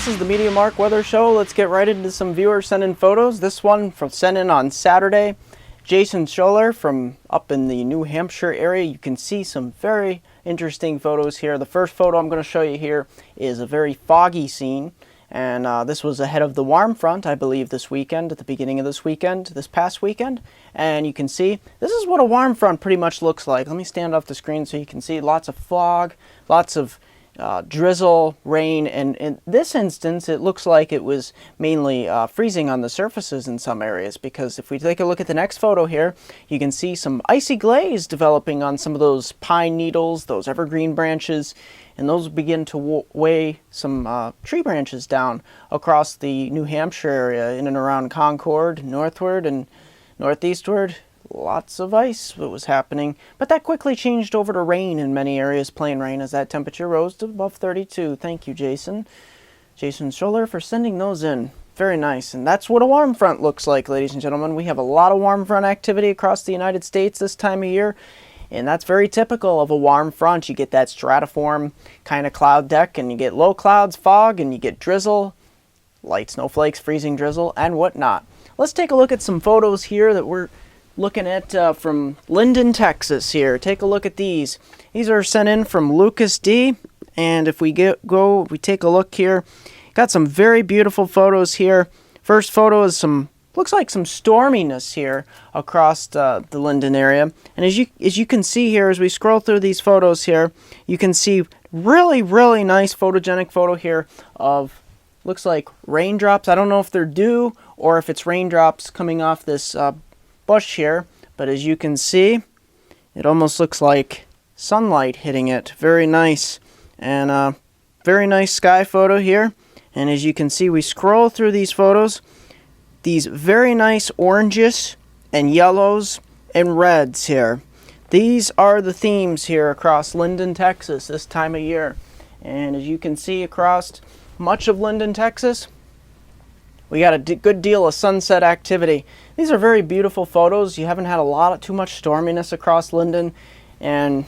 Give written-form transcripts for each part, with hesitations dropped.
this is the MeteoMark Weather Show. Let's get right into some viewers sent in photos. This one from sent in on Saturday. Jason Scholler from up in the New Hampshire area. You can see some very interesting photos here. The first photo I'm going to show you here is a very foggy scene. And this was ahead of the warm front, I believe, this weekend, at the beginning of this past weekend. And you can see, this is what a warm front pretty much looks like. Let me stand off the screen so you can see lots of fog, lots of drizzle, rain, and in this instance it looks like it was mainly freezing on the surfaces in some areas, because if we take a look at the next photo here, you can see some icy glaze developing on some of those pine needles, those evergreen branches, and those begin to weigh some tree branches down across the New Hampshire area, in and around Concord, northward and northeastward. Lots of ice that was happening, but that quickly changed over to rain in many areas, plain rain, as that temperature rose to above 32. Thank you, Jason Scholler, for sending those in. Very nice. And that's what a warm front looks like, ladies and gentlemen. We have a lot of warm front activity across the United States this time of year, and that's very typical of a warm front. You get that stratiform kind of cloud deck, and you get low clouds, fog, and you get drizzle, light snowflakes, freezing drizzle, and whatnot. Let's take a look at some photos here that we're looking at from Linden, Texas here. Take a look at these. These are sent in from Lucas D. And if we we take a look here, got some very beautiful photos here. First photo is looks like some storminess here across the Linden area. And as you can see here, as we scroll through these photos here, you can see really nice photogenic photo here of, looks like raindrops. I don't know if they're dew or if it's raindrops coming off this bush here, but as you can see, it almost looks like sunlight hitting it. Very nice. And very nice sky photo here. And as you can see, we scroll through these photos, these very nice oranges and yellows and reds here. These are the themes here across Linden, Texas this time of year. And as you can see across much of Linden, Texas, we got a good deal of sunset activity. These are very beautiful photos. You haven't had too much storminess across Linden, and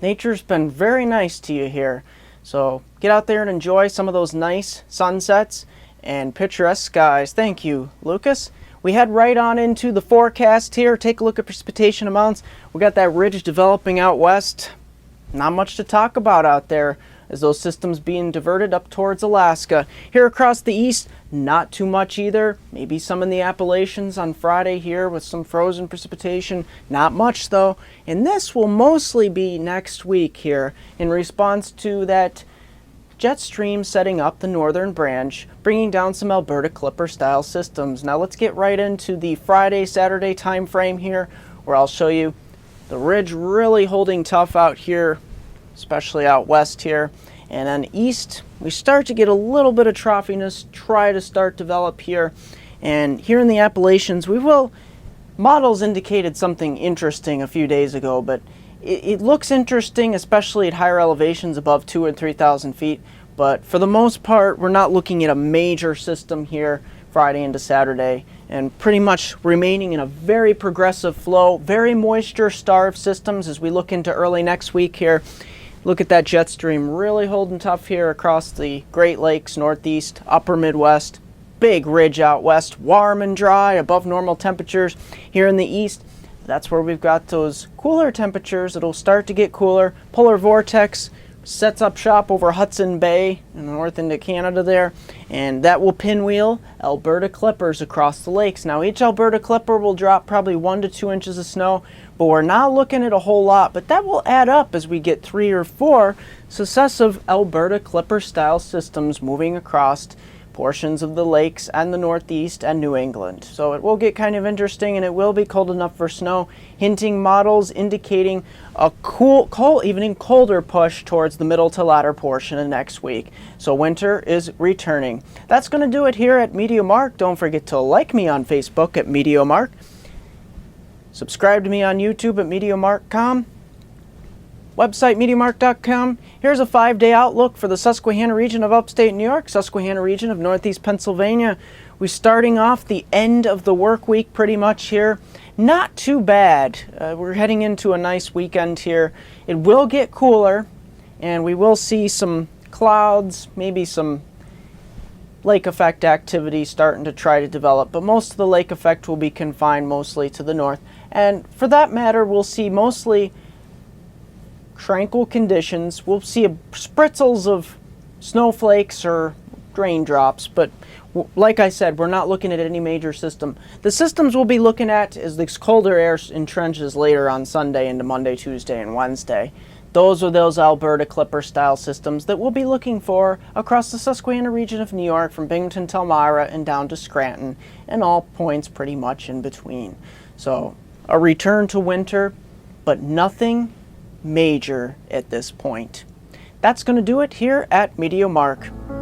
nature's been very nice to you here. So get out there and enjoy some of those nice sunsets and picturesque skies. Thank you, Lucas. We head right on into the forecast here. Take a look at precipitation amounts. We got that ridge developing out west. Not much to talk about out there, as those systems being diverted up towards Alaska. Here across the east, not too much either. Maybe some in the Appalachians on Friday here with some frozen precipitation. Not much though. And this will mostly be next week here in response to that jet stream setting up the northern branch, bringing down some Alberta Clipper style systems. Now let's get right into the Friday, Saturday time frame here, where I'll show you the ridge really holding tough out here, especially out west here. And then east, we start to get a little bit of troughiness try to start develop here. And here in the Appalachians, models indicated something interesting a few days ago, but it looks interesting, especially at higher elevations above 2,000 and 3,000 feet. But for the most part, we're not looking at a major system here Friday into Saturday, and pretty much remaining in a very progressive flow, very moisture-starved systems as we look into early next week here. Look at that jet stream really holding tough here across the Great Lakes, Northeast, Upper Midwest. Big ridge out west, warm and dry, above normal temperatures. Here in the east, that's where we've got those cooler temperatures. It'll start to get cooler. Polar vortex sets up shop over Hudson Bay and north into Canada there, and that will pinwheel Alberta Clippers across the lakes. Now each Alberta Clipper will drop probably 1 to 2 inches of snow, but we're not looking at a whole lot, but that will add up as we get 3 or 4 successive Alberta Clipper style systems moving across portions of the lakes and the Northeast and New England. So it will get kind of interesting, and it will be cold enough for snow, hinting models indicating a even colder push towards the middle to latter portion of next week. So winter is returning. That's going to do it here at MeteoMark. Don't forget to like me on Facebook at MeteoMark. Subscribe to me on YouTube at MeteoMark.com. Website MeteoMark.com. Here's a 5-day outlook for the Susquehanna region of upstate New York, Susquehanna region of northeast Pennsylvania. We're starting off the end of the work week pretty much here. Not too bad. We're heading into a nice weekend here. It will get cooler, and we will see some clouds, maybe some lake effect activity starting to try to develop, but most of the lake effect will be confined mostly to the north. And for that matter, we'll see mostly tranquil conditions. We'll see spritzels of snowflakes or raindrops, but like I said, we're not looking at any major system. The systems we'll be looking at is this colder air entrenches later on Sunday into Monday, Tuesday, and Wednesday. Those are those Alberta Clipper style systems that we'll be looking for across the Susquehanna region of New York, from Binghamton to Elmira and down to Scranton, and all points pretty much in between. So a return to winter, but nothing major at this point. That's going to do it here at MeteoMark.